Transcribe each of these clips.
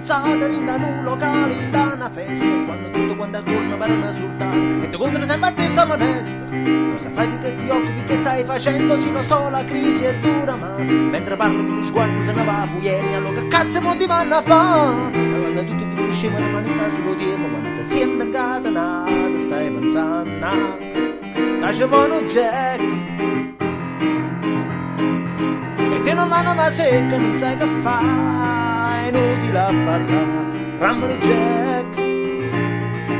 puzzata, rinda un locale, rinda una festa, quando tutto quanto attorno pare una surdata, e tu contro sempre stesso onesto. Cosa fai di che ti occupi, che stai facendo, se non so la crisi è dura, ma mentre parlo con lo sguardo se ne va a fuieni, allora che cazzo mo ti vanno a fa? E quando tutti questi scemi di vanità sullo tempo, quando ti senti incatenata, stai pensando che ci vuole un Jack. E te non vanno ma secca, non sai che fai, è inutile a parlare, rammano Jack,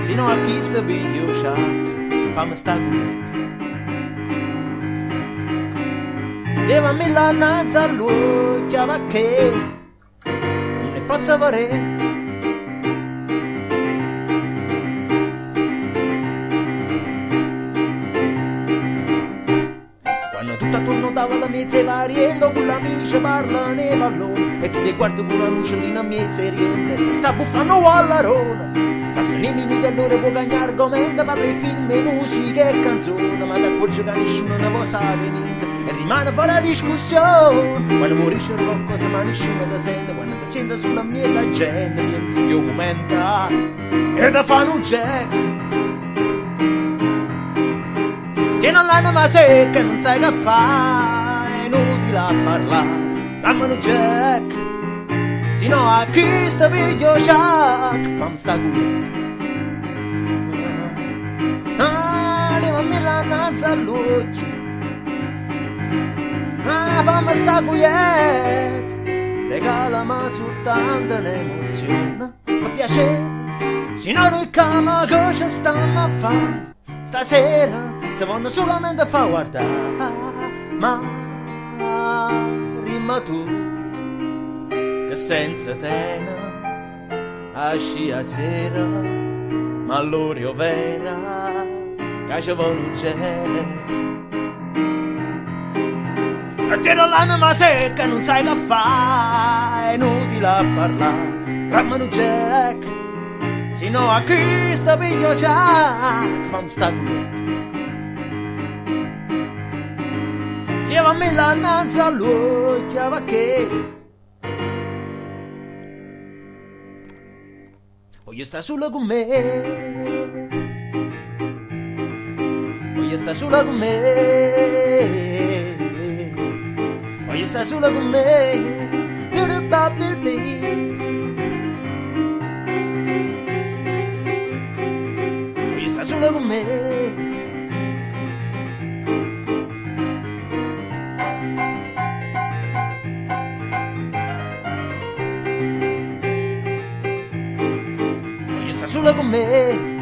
sino a chi sta piglio Jack, fammi sta con levami la nanza all'occhia perché non ne posso fare. Quando tutto attorno tavola mezza va riendo, con l'amici parla nei palloni, e tu li guardi con una lucellina mezza e riende, se sta buffando alla rona. Passano i minuti allora vuoi cagnare argomento, parla di film, musica e canzoni, ma ti accorgi che nessuno ne può sapere niente e rimane fuori la discussione. Quando morisce qualcosa ma nessuno ti sente, quando ti senti sulla mezza gente pensi che aumenta e ti fanno un Jack. Tieni l'anima secca e non sai che fai, è inutile a parlare, dammi un Jack, sino a chi sta piglio Jack, fammi sta culetta. Levami la nanza all'occhio, fammi sta cuglietta, regalami soltanto un'emozione, mi piace, se no noi calma che ci stiamo a fare, stasera se vogliono solamente fa guardare, ma rima tu, che senza te asci a sera, ma l'orio vera, che ci vuole un Jack. E te non l'anima secca, non sai che fai, è inutile a parlare, rammano Jack, sino a chi sta piglio Jack, fammi sta culetta. Levami la nanza all'occhia perché voglio stare sola con me, voglio stare sola con me, voglio stare sola con me, voglio stare sola con me. Voglio stare sola con me.